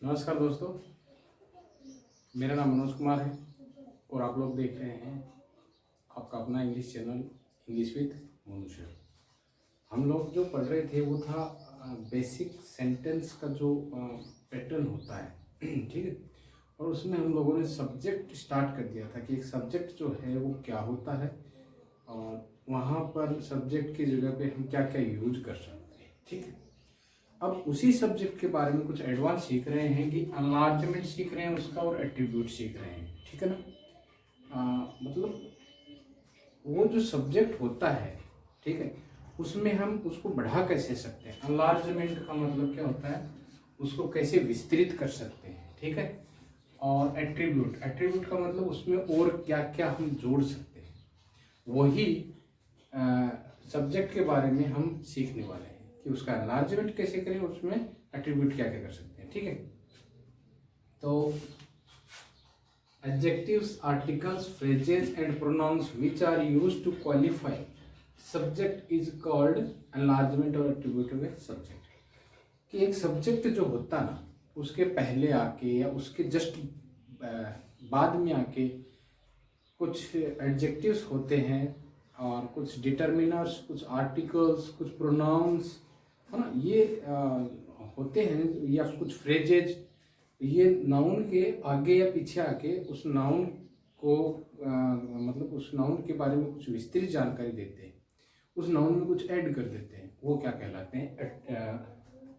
नमस्कार दोस्तों, मेरा नाम मनोज कुमार है और आप लोग देख रहे हैं आपका अपना इंग्लिश चैनल इंग्लिश विद मनुष्य। हम लोग जो पढ़ रहे थे वो था बेसिक सेंटेंस का जो पैटर्न होता है ठीक है। और उसमें हम लोगों ने सब्जेक्ट स्टार्ट कर दिया था कि एक सब्जेक्ट जो है वो क्या होता है और वहाँ पर सब्जेक्ट की जगह पे हम क्या क्या यूज कर सकते हैं। ठीक है, अब उसी सब्जेक्ट के बारे में कुछ एडवांस सीख रहे हैं कि अनलार्जमेंट सीख रहे हैं उसका और एट्रीब्यूट सीख रहे हैं। ठीक है ना। मतलब वो जो सब्जेक्ट होता है, ठीक है, उसमें हम उसको बढ़ा कैसे सकते हैं। अनलार्जमेंट का मतलब क्या होता है, उसको कैसे विस्तृत कर सकते हैं। ठीक है, और एट्रीब्यूट का मतलब उसमें और क्या क्या हम जोड़ सकते हैं। वही सब्जेक्ट के बारे में हम सीखने वाले हैं कि उसका एनलार्जमेंट कैसे करें, उसमें एट्रीब्यूट क्या क्या कर सकते हैं। ठीक है, तो adjectives, articles, phrases and pronouns which are used to qualify subject is called enlargement और एट्रीब्यूट ऑफ ए सब्जेक्ट। कि एक सब्जेक्ट जो होता ना, उसके पहले आके या उसके जस्ट बाद में आके कुछ एडजेक्टिव्स होते हैं और कुछ डिटर्मिनर्स, कुछ आर्टिकल्स, कुछ प्रोनाउंस, है ना, ये होते हैं, या कुछ फ्रेजेज, ये नाउन के आगे या पीछे आके उस नाउन को मतलब उस नाउन के बारे में कुछ विस्तृत जानकारी देते हैं, उस नाउन में कुछ ऐड कर देते हैं। वो क्या कहलाते हैं,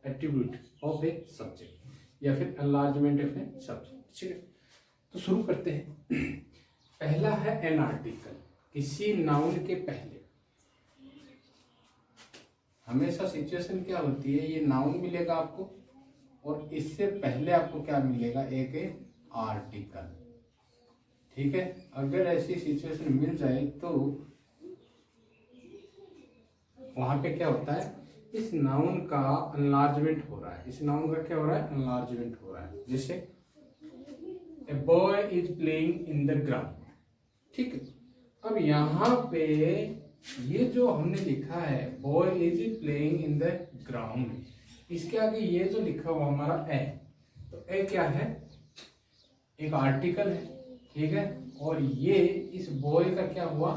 एट्रीब्यूट ऑफ ए सब्जेक्ट या फिर एनलार्जमेंट ऑफ ए सब्जेक्ट। ठीक है, तो शुरू करते हैं। पहला है एन आर्टिकल। किसी नाउन के पहले हमेशा सिचुएशन क्या होती है, ये नाउन मिलेगा आपको और इससे पहले आपको क्या मिलेगा, एक आर्टिकल। ठीक है, अगर ऐसी सिचुएशन मिल जाए तो वहां पे क्या होता है, इस नाउन का एनलार्जमेंट हो रहा है। इस नाउन का क्या हो रहा है, एनलार्जमेंट हो रहा है। जैसे a boy is playing in the ground. ठीक है, अब यहाँ पे ये जो हमने लिखा है boy is playing in the ground, इसके आगे ये जो लिखा हुआ हमारा ए, तो ए क्या है, एक आर्टिकल है। ठीक है, और ये इस बॉय का क्या हुआ,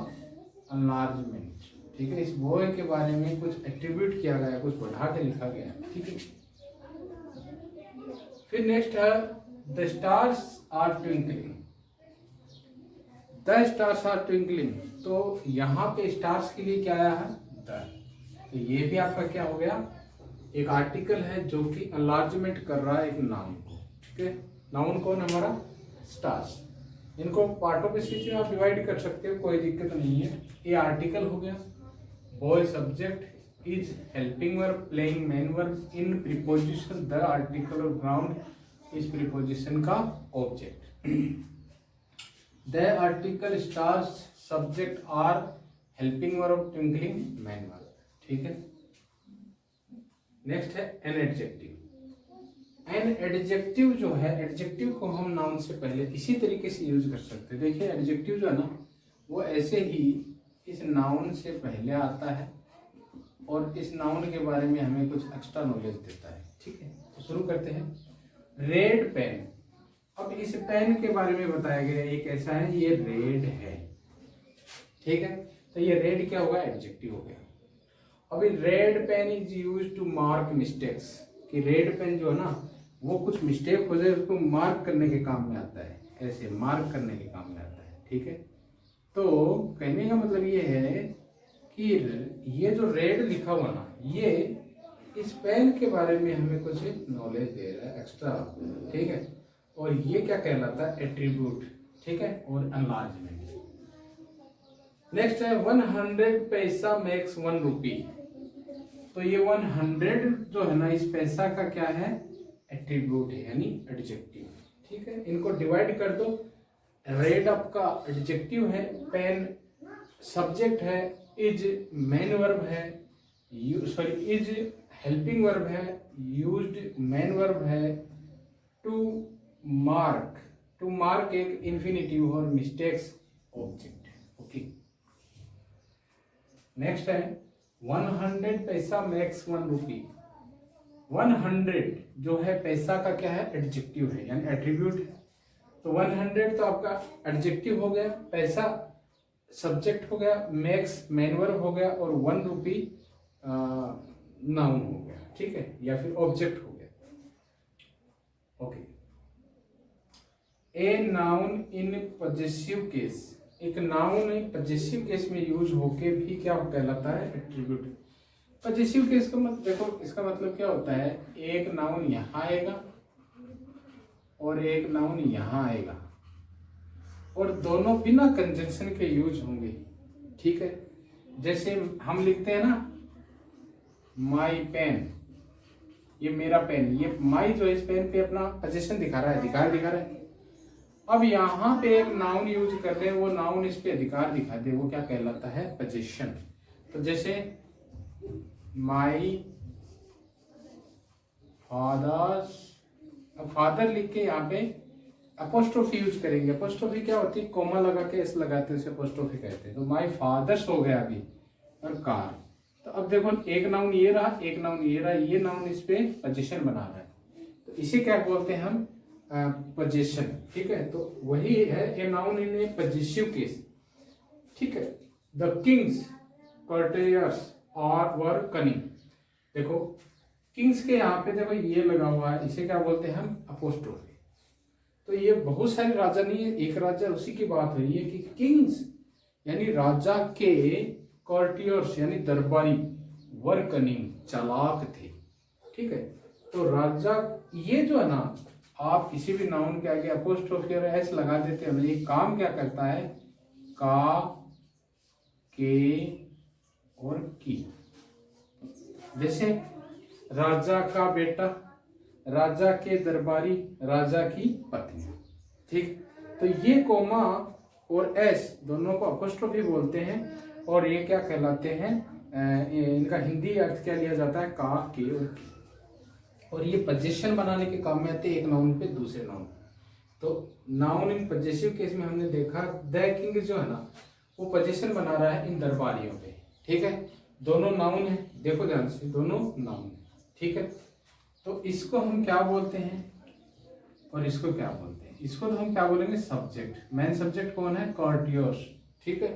एनलार्जमेंट। ठीक है, इस बॉय के बारे में कुछ एट्रीब्यूट किया गया, कुछ बढ़ा के लिखा गया। ठीक है, फिर नेक्स्ट है the stars are twinkling. The stars are twinkling, तो यहाँ पे स्टार्स के लिए क्या आया है, द। तो ये भी आपका क्या हो गया, एक आर्टिकल है जो कि एनलार्जमेंट कर रहा है एक नाउन को। ठीक है, नाउन कौन हमारा, स्टार्स। इनको पार्टों पे स्पीच में आप डिवाइड कर सकते हो, कोई दिक्कत नहीं है। ये आर्टिकल हो गया, boy subject, is helping verb, playing main verb, in preposition, the article और ग्राउंड इस प्रीपोजिशन का object. The article stars subject are helping verb, twinkling main verb। ठीक है, नेक्स्ट है एन एडजेक्टिव। एन एडजेक्टिव जो है, एडजेक्टिव को हम नाउन से पहले इसी तरीके से यूज कर सकते हैं। देखिए एडजेक्टिव जो है ना, वो ऐसे ही इस नाउन से पहले आता है और इस नाउन के बारे में हमें कुछ एक्स्ट्रा नॉलेज देता है। ठीक है, तो शुरू करते हैं। Red pen. अब इस पेन के बारे में बताया गया, ये कैसा है, ये रेड है। ठीक है, तो ये रेड क्या होगा, एडजेक्टिव हो गया। अभी red pen is use to mark mistakes, कि रेड पेन जो है ना, वो कुछ मिस्टेक हो जाए उसको मार्क करने के काम में आता है, ऐसे मार्क करने के काम में आता है। ठीक है, तो कहने का मतलब ये है कि ये जो रेड लिखा हुआ ना, ये इस पेन के बारे में हमें कुछ नॉलेज दे रहा है एक्स्ट्रा। ठीक है, और ये क्या कहलाता है, एट्रीब्यूट। ठीक है, और एनलार्जमेंट। नेक्स्ट है 100 पैसा मेक्स 1 रुपी। तो ये 100 जो है ना, इस पैसा का क्या है, एट्रीब्यूट है, यानी एडजेक्टिव। ठीक है, इनको डिवाइड कर दो। रेड आपका एडजेक्टिव है, पेन सब्जेक्ट है, इज मेन वर्ब है, सॉरी इज हेल्पिंग वर्ब है, यूज्ड मेन वर्ब है, टू मार्क एक इन्फिनिटिव और मिस्टेक्स ऑब्जेक्ट। ओके, नेक्स्ट है 100 पैसा मेक्स 1 रुपी। 100 जो है पैसा का क्या है, एडजेक्टिव है यानी एट्रीब्यूट है। तो 100 तो आपका एडजेक्टिव हो गया, पैसा सब्जेक्ट हो गया, मैक्स मेन वर्ब हो गया और 1 रुपी नाउन हो गया, ठीक है, या फिर ऑब्जेक्ट हो गया। Okay, a noun in possessive case, एक नाउन पॉजेसिव केस में यूज होके भी क्या कहलाता है, एट्रीब्यूट। पॉजेसिव केस का मतलब देखो, इसका मतलब क्या होता है, एक नाउन यहाँ आएगा और एक नाउन यहाँ आएगा और दोनों बिना कंजंक्शन के यूज होंगे, ठीक है। जैसे हम लिखते हैं ना माई पेन, ये मेरा पेन, ये माई जो इस पेन पे अपना पोजीशन दिखा रहा है, अधिकार दिखा रहा है। अब यहाँ पे एक नाउन यूज कर ले, वो नाउन इस पे अधिकार दिखा दे, वो क्या कहलाता है, पोजीशन। तो जैसे माई फादर्स, अब फादर लिख के यहाँ पे अपोस्ट्रोफी यूज करेंगे। अपोस्ट्रोफी क्या होती है, कोमा लगा के एस लगाते हैं, उसे अपोस्ट्रोफी कहते हैं। तो माई फादर्स हो गया अभी, और कार। तो अब देखो एक नाउन ये रहा, एक नाउन ये रहा, ये नाउन इस पे पोजीशन बना रहा है, तो इसे क्या बोलते हैं हम, पोजीशन, ठीक है। तो वही है a noun in A possessive case, ठीक है। द किंग्स कर्टेयर्स और वर कनिंग, देखो किंग्स के यहाँ पे देखो ये लगा हुआ है, इसे क्या बोलते हैं हम, अपोस्ट्रोफी। तो ये बहुत सारे राजा नहीं है, एक राजा, उसी की बात हो रही है कि किंग्स यानी राजा के कॉर्टियर्स यानी दरबारी, वर कनिंग चालाक थे, ठीक है। तो राजा, ये जो है ना, आप किसी भी नाउन के आगे अपोस्ट्रोफी और एस लगा देते हो ना, ये काम क्या करता है, का, के और की। जैसे राजा का बेटा, राजा के दरबारी, राजा की पत्नी, ठीक। तो ये कोमा और एस दोनों को अपोस्ट्रोफी बोलते हैं और ये क्या कहलाते हैं, इनका हिंदी अर्थ क्या लिया जाता है, का, के और की। और ये पोजीशन बनाने के काम में आते हैं, एक नाउन पे दूसरे नाउन। तो नाउन इन पोजेसिव केस में हमने देखा द किंग जो है ना, वो पोजीशन बना रहा है इन दरबारियों पे, ठीक है। दोनों नाउन है, देखो ध्यान से, दोनों नाउन है, ठीक है। तो इसको हम क्या बोलते हैं और इसको क्या बोलते हैं, इसको तो हम क्या बोलेंगे, सब्जेक्ट। मेन सब्जेक्ट कौन है, कर्टियर्स, ठीक है।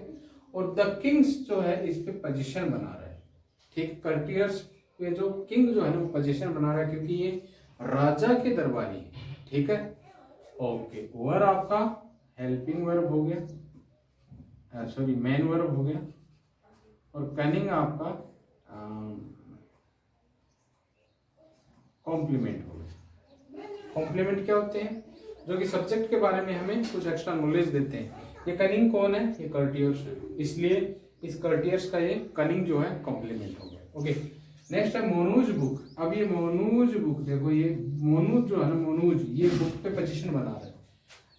और द किंग्स जो है इस पे पोजीशन बना रहा है, ठीक। कर्टियर्स पे जो किंग जो है ना, वो पोजीशन बना रहा है क्योंकि ये राजा के दरबारी है, ठीक है। ओके, वर आपका हेल्पिंग वर्ब हो गया, सॉरी मेन वर्ब हो गया, और कनिंग आपका कॉम्प्लीमेंट हो गया। कॉम्प्लीमेंट क्या होते हैं, जो कि सब्जेक्ट के बारे में हमें कुछ एक्स्ट्रा नॉलेज देते हैं। ये कनिंग कौन है, ये कर्टियर्स है, इसलिए इस कर्टियर्स का ये कनिंग जो है कॉम्प्लीमेंट हो गया। ओके, नेक्स्ट है मोनूज बुक। अब ये मोनूज बुक देखो, ये मोनूज जो है ना, मोनूज ये बुक पे पोजीशन बना रहा है,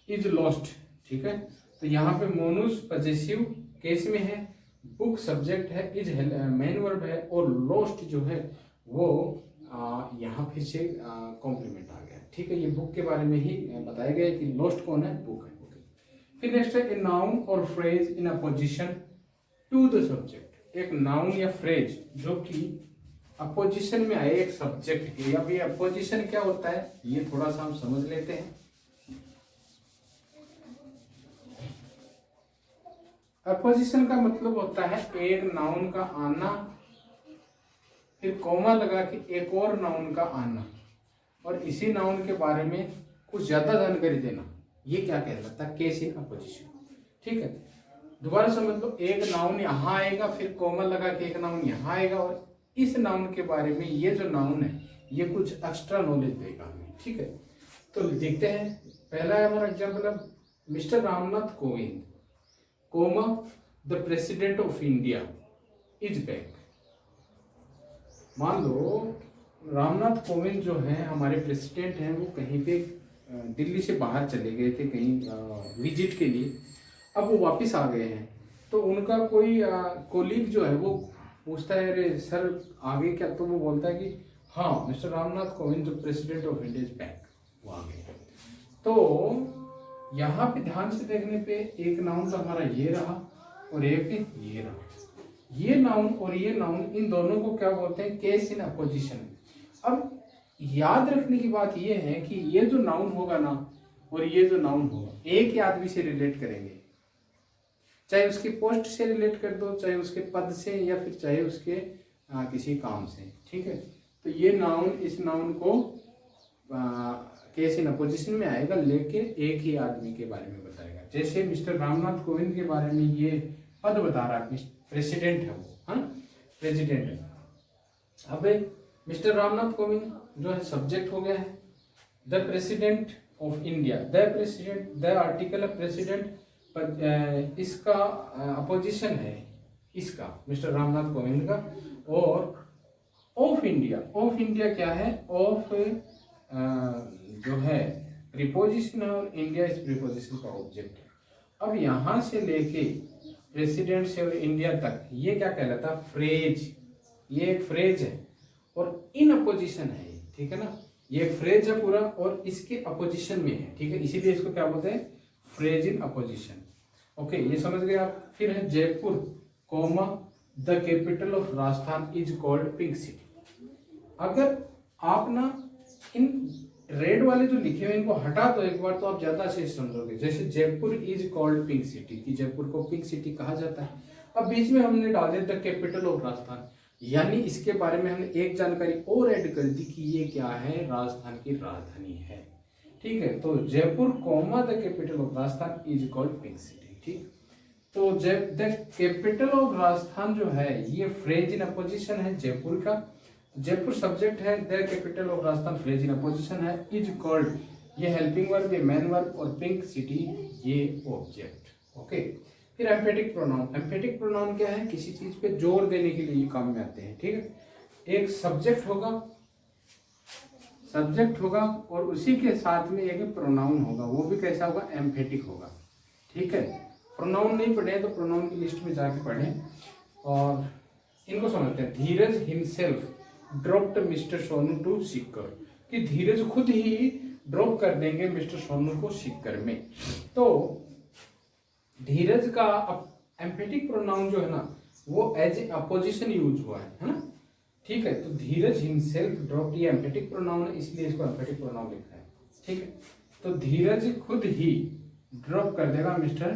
इज लॉस्ट, ठीक है। तो यहाँ पे मोनूज पॉजेसिव केस में है, बुक सब्जेक्ट है, इज मेन वर्ब है, और लॉस्ट जो है वो यहाँ फिर से कॉम्प्लीमेंट आ गया, ठीक है। ये बुक के बारे में ही बताया गया है कि लॉस्ट कौन है, बुक है। फिर नेक्स्ट है ए नाउन और phrase in apposition to the subject. एक नाउन या फ्रेज जो कि अपोजिशन में आए एक सब्जेक्ट के। अब ये अपोजिशन क्या होता है, ये थोड़ा सा हम समझ लेते हैं। अपोजिशन का मतलब होता है एक नाउन का आना, फिर कॉमा लगा के एक और नाउन का आना, और इसी नाउन के बारे में कुछ ज्यादा जानकारी देना, ये क्या कहलाता है, केस इन अपोजिशन, ठीक है। दोबारा समझ लो, एक नाउन यहाँ आएगा, फिर कॉमा लगा के एक नाउन यहाँ आएगा, और इस नाउन के बारे में ये जो नाउन है ये कुछ एक्स्ट्रा नॉलेज देगा हमें, ठीक है। तो देखते हैं, पहला है हमारा एग्जाम्पल है Mister Ramnath Kovind, comma the president of India is back. मान लो रामनाथ कोविंद जो है हमारे प्रेसिडेंट हैं, वो कहीं पे दिल्ली से बाहर चले गए थे कहीं विजिट के लिए, अब वो वापस आ गए हैं। तो उनका कोई कोलीग जो है वो पूछता है, अरे सर आगे क्या, तो वो बोलता है कि हाँ मिस्टर रामनाथ कोविंद जो president of India is back, वो आ गए। तो यहाँ पे ध्यान से देखने पे एक नाउन तो हमारा ये रहा और एक ये रहा। ये नाउन और ये नाउन, इन दोनों को क्या बोलते हैं, केस इन अपोजिशन। अब याद रखने की बात यह है कि ये जो नाउन होगा ना और ये जो नाउन होगा एक ही आदमी से रिलेट करेंगे, चाहे उसके पोस्ट से रिलेट कर दो, चाहे उसके पद से, या फिर चाहे उसके किसी काम से, ठीक है। तो ये नाउन इस नाउन को केस इन अपोजिशन में आएगा, लेकिन एक ही आदमी के बारे में बताएगा। जैसे मिस्टर रामनाथ कोविंद के बारे में ये पद बता रहा है, प्रेसिडेंट है वो, हाँ प्रेसिडेंट है। अब मिस्टर रामनाथ कोविंद जो है सब्जेक्ट हो गया है the president of India, the president, the article of president, पर इसका अपोजिशन है इसका मिस्टर रामनाथ कोविंद का। और ऑफ इंडिया, ऑफ इंडिया क्या है, ऑफ जो है प्रीपोजिशन है और इंडिया इस प्रीपोजिशन का ऑब्जेक्ट है। अब यहाँ से लेके प्रेसिडेंट से और इंडिया तक ये क्या कहलाता है, फ्रेज, ये एक फ्रेज है और इन अपोजिशन है ये, ठीक है ना, ये फ्रेज है पूरा और इसके अपोजिशन में है, ठीक है, इसीलिए इसको क्या बोलते हैं, फ्रेज इन अपोजिशन। ओके, ये समझ गए आप। फिर है Jaipur comma the capital of Rajasthan is called pink city. अगर आप ना इन रेड वाले जो लिखे हुए इनको हटा दो एक बार तो आप ज्यादा से समझोगे। जैसे Jaipur is called pink city, कि जयपुर को पिंक सिटी कहा जाता है। अब बीच में हमने डाल दिया द कैपिटल ऑफ राजस्थान, यानी इसके बारे में हमने एक जानकारी और ऐड कर दी कि ये क्या है, राजस्थान की राजधानी है, ठीक है। तो Jaipur comma the capital of Rajasthan is called pink city, ठीक। तो द कैपिटल ऑफ राजस्थान जो है ये फ्रेज इन अपोजिशन है जयपुर का, जयपुर सब्जेक्ट है, the capital of Rajasthan phrase in opposition है, इज कॉल्ड ये हेल्पिंग वर्ब, ये मेन वर्ब, और पिंक सिटी ये ऑब्जेक्ट। ओके, फिर एम्फेटिक प्रोनाउन। एम्फेटिक प्रोनाउन क्या है, किसी चीज पे जोर देने के लिए ये काम में आते हैं, ठीक है। एक सब्जेक्ट होगा, सब्जेक्ट होगा और उसी के साथ में एक प्रोनाउन होगा, वो भी कैसा होगा, एम्फेटिक होगा, ठीक है। प्रोनाउन नहीं पढ़े तो प्रोनाउन की लिस्ट में जाके पढ़ें और इनको समझते हैं। Dheeraj himself dropped mister Sonu to Sikar, कि धीरज खुद ही ड्रॉप कर देंगे मिस्टर सोनू को सीकर में। तो धीरज का एम्फेटिक प्रोनाउन जो है ना वो एज ए अपोजिशन यूज हुआ है ना, ठीक है। तो धीरज हिमसेल्फ ड्रॉप्ड, ये एम्फेटिक प्रोनाउन है इसलिए इसको एम्फेटिक प्रोनाउन लिखा है, ठीक है। तो धीरज खुद ही ड्रॉप कर देगा मिस्टर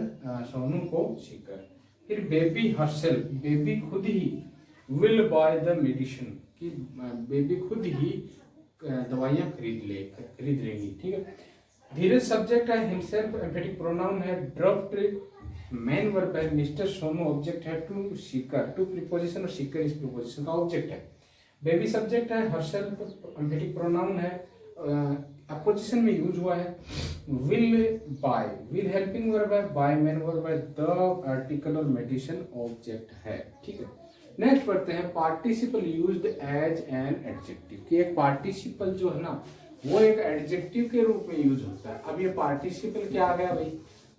सोनू को सीकर। फिर बेबी हरसेल्फ, बेबी खुद he will by the medicine, कि बेबी खुद ही दवाइयाँ खरीद लेंगी, ठीक है। धीरज सब्जेक्ट है, हिमसेल्फ एम्फेटिक प्रोनाउन है, ड्रॉप्ड मेन वर्ब है, मिस्टर सोनू ऑब्जेक्ट है, टू सीकर, टू प्रीपोजिशन और सीकर इस प्रीपोजिशन का ऑब्जेक्ट है। बेबी सब्जेक्ट है, हरसेल्फ एम्फेटिक प्रोनाउन है, अपोजिशन में यूज हुआ है। Will buy, will helping verb है, बाय मेन वर्ब है, द आर्टिकल और मेडिसिन ऑब्जेक्ट है, ठीक है। नेक्स्ट पढ़ते हैं participle used as an adjective, कि एक पार्टिसिपल जो है ना वो एक एडजेक्टिव के रूप में यूज होता है। अब ये पार्टिसिपल क्या आ गया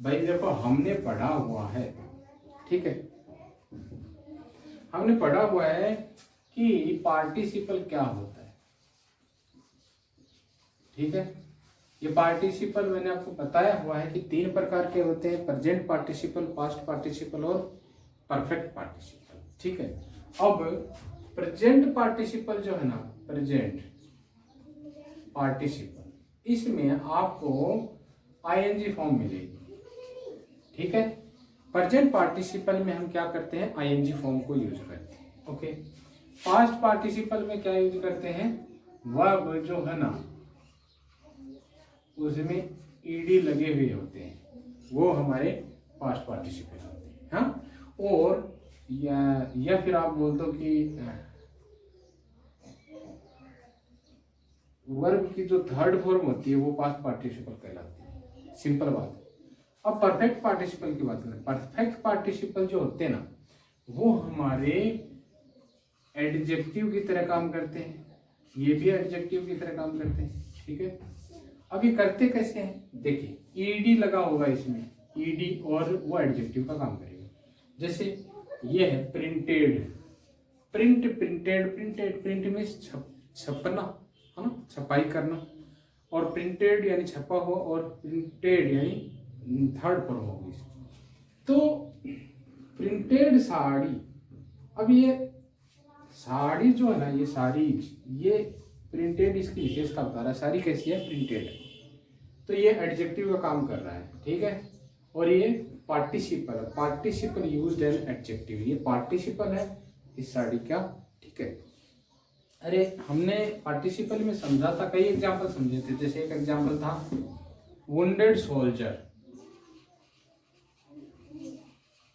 भाई देखो हमने पढ़ा हुआ है, ठीक है, हमने पढ़ा हुआ है कि पार्टिसिपल क्या होता है, ठीक है। ये पार्टिसिपल मैंने आपको बताया हुआ है कि 3 प्रकार के होते हैं, प्रेजेंट पार्टिसिपल, पास्ट पार्टिसिपल और परफेक्ट पार्टिसिपल, ठीक है। अब प्रेजेंट पार्टिसिपल जो है ना, प्रेजेंट पार्टिसिपल, इसमें आपको आईएनजी फॉर्म मिलेगी, ठीक है। प्रेजेंट पार्टिसिपल में हम क्या करते हैं, आईएनजी फॉर्म को यूज करते हैं, ओके। पास्ट पार्टिसिपल में क्या यूज करते हैं, वर्ब जो है ना उसमें ईडी लगे हुए होते हैं, वो हमारे पास्ट पार्टिसिपल होते हैं, हाँ। और या फिर आप बोल दो कि वर्ब की जो थर्ड फॉर्म होती है वो पास्ट पार्टिसिपल कहलाती है, सिंपल बात है। अब परफेक्ट पार्टिसिपल की बात करें, परफेक्ट पार्टिसिपल जो होते हैं ना वो हमारे एडजेक्टिव की तरह काम करते हैं, ये भी एडजेक्टिव की तरह काम करते हैं, ठीक है। अब ये करते कैसे हैं, देखिए ईडी लगा होगा इसमें, ईडी, और वो एडजेक्टिव का काम करेगा। जैसे ये है प्रिंटेड, प्रिंट में छपना है ना, छपाई करना, और प्रिंटेड यानी छपा हुआ, और प्रिंटेड यानी थर्ड फॉर्म होगी। तो प्रिंटेड साड़ी, अब ये साड़ी जो है ना, ये साड़ीज, ये प्रिंटेड इसकी विशेषता बता रहा है, सारी कैसी है, प्रिंटेड है। तो ये एडजेक्टिव का काम कर रहा है, ठीक है। और ये पार्टिसिपल है, पार्टिसिपल यूज्ड एन एडजेक्टिव, ये पार्टिसिपल है इस साड़ी का, ठीक है। अरे हमने पार्टिसिपल में समझा था, कई एग्जाम्पल समझे थे। जैसे एक एग्जाम्पल था वुंडेड सोल्जर,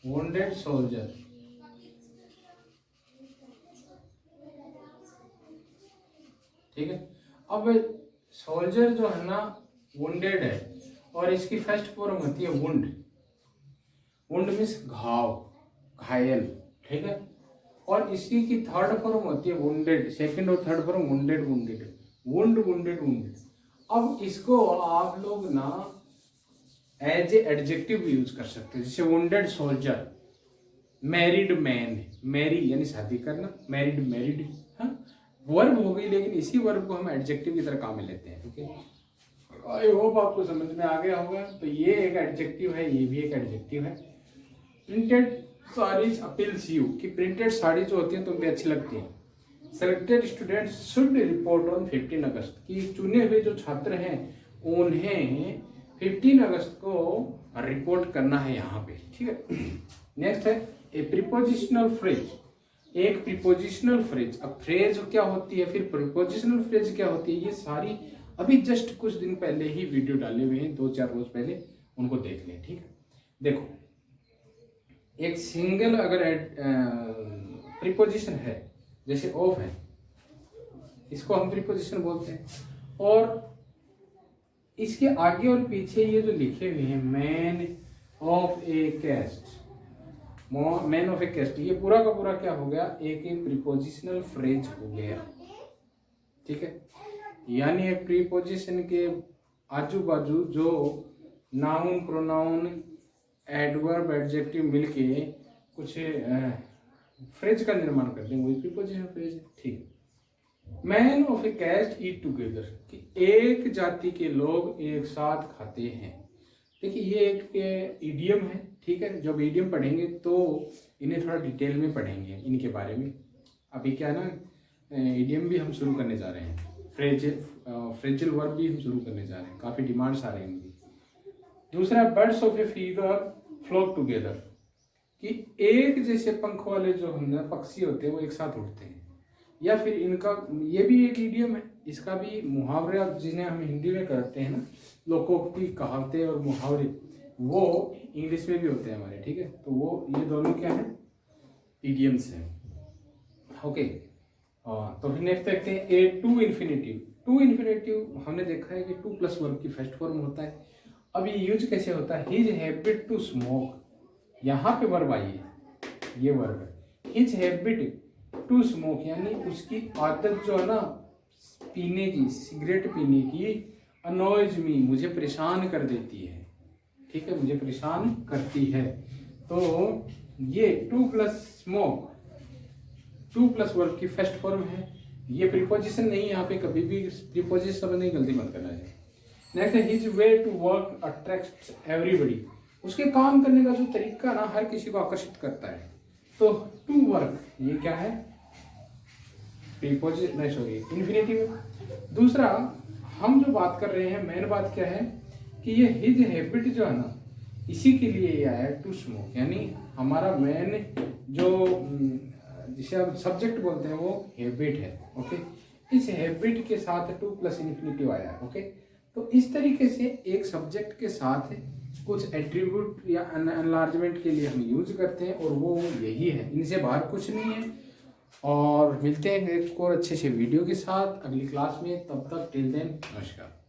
वुंडेड सोल्जर, ठीक है। अब सोल्जर जो है ना वुंडेड है, और इसकी फर्स्ट फॉर्म होती है वुंड, वुंड मीन्स घाव, घायल, ठीक है। और इसी की थर्ड फॉर्म होती है वुंडेड, सेकंड और third form wounded, wounded, wound, wounded, wounded. अब इसको आप लोग ना एज ए एडजेक्टिव यूज कर सकते हैं, जैसे wounded soldier, married man, marry यानी शादी करना, मैरिड, मैरिड, हाँ वर्ब हो गई, लेकिन इसी वर्ब को हम एडजेक्टिव की तरह काम में लेते हैं, ठीक है। आई होप आपको समझ में आ गया होगा। तो ये एक एडजेक्टिव है, ये भी एक एडजेक्टिव है। प्रिंटेड साड़ीज अपील्स यू, कि प्रिंटेड साड़ी जो होती है तुम भी अच्छी लगती हैं। Selected students should report on 15 अगस्त, कि चुने हुए जो छात्र हैं उन्हें 15 अगस्त को रिपोर्ट करना है यहाँ पे, ठीक है। नेक्स्ट है ए प्रीपोजिशनल फ्रेज, एक प्रीपोजिशनल फ्रेज। अब फ्रेज क्या होती है, फिर प्रीपोजिशनल फ्रेज क्या होती है, ये सारी अभी जस्ट कुछ दिन पहले ही वीडियो डाले हुए हैं, 2-4 रोज पहले, उनको देख लें, ठीक है। देखो एक सिंगल अगर प्रीपोजिशन है, जैसे ऑफ है, इसको हम प्रीपोजिशन बोलते हैं, और इसके आगे और पीछे ये जो लिखे हुए हैं man of a caste, man of a caste, ये पूरा का पूरा क्या हो गया, एक प्रीपोजिशनल फ्रेज हो गया, ठीक है। यानी एक प्रीपोजिशन के आजू बाजू जो नाउन, प्रोनाउन, एडवर्ब, एडजेक्टिव मिलके कुछ फ्रेज का निर्माण करते हैं, वही प्रीपोजिशन फ्रेज है, ठीक। Man of a caste eat together, कि एक जाति के लोग एक साथ खाते हैं। देखिए ये एक इडियम है, ठीक है। जब इडियम पढ़ेंगे तो इन्हें थोड़ा डिटेल में पढ़ेंगे इनके बारे में। अभी क्या है ना, इडियम भी हम शुरू करने जा रहे हैं, फ्रेजल वर्ब भी हम शुरू करने जा रहे हैं, काफ़ी डिमांड्स आ रहे हैं इनकी। दूसरा birds of a feather flock together, कि एक जैसे पंख वाले जो पक्षी होते हैं वो एक साथ उड़ते हैं। या फिर इनका ये भी एक इडियम है, इसका भी मुहावरे जिन्हें हम हिंदी में करते हैं ना, लोकोक्ति, कहावतें और मुहावरे, वो इंग्लिश में भी होते हैं हमारे, ठीक है। तो वो ये दोनों क्या है, इडियम्स हैं, ओके। तो फिर नेक्स्ट देखते हैं ए टू इन्फिनेटिव। टू इन्फिनेटिव हमने देखा है कि टू प्लस वर्ब की फर्स्ट फॉर्म होता है। अब ये यूज कैसे होता है, हिज हैबिट टू स्मोक, यहाँ पे वर्ब आई है, ये वर्ब है, हिज हैबिट टू स्मोक, यानी उसकी आदत जो है ना पीने की, सिगरेट पीने की, अनॉयज मी, मुझे परेशान कर देती है, ठीक है, मुझे परेशान करती है। तो ये two plus smoke, two plus verb की फर्स्ट फॉर्म है, ये प्रीपोजिशन नहीं, यहाँ पे कभी भी प्रीपोजिशन नहीं, गलती मत करना है। नेक्स्ट है his way to work attracts everybody, उसके काम करने का जो तरीका ना हर किसी को आकर्षित करता है। तो टू वर्क ये क्या है, प्रीपोजिशन नहीं, सॉरी इन्फिनेटिव। दूसरा हम जो बात कर रहे हैं, मेन बात क्या है कि ये हिज हैबिट जो है ना, इसी के लिए ये आया टू स्मोक, यानी हमारा मेन जो जिसे आप सब्जेक्ट बोलते हैं वो हैबिट है, ओके। इस हैबिट के साथ टू प्लस इन्फिनेटिव आया, ओके। तो इस तरीके से एक सब्जेक्ट के साथ कुछ एट्रीब्यूट या एनलार्जमेंट के लिए हम यूज करते हैं, और वो यही है, इनसे बाहर कुछ नहीं है। और मिलते हैं एक और अच्छे से वीडियो के साथ अगली क्लास में, तब तक टिल देन नमस्कार।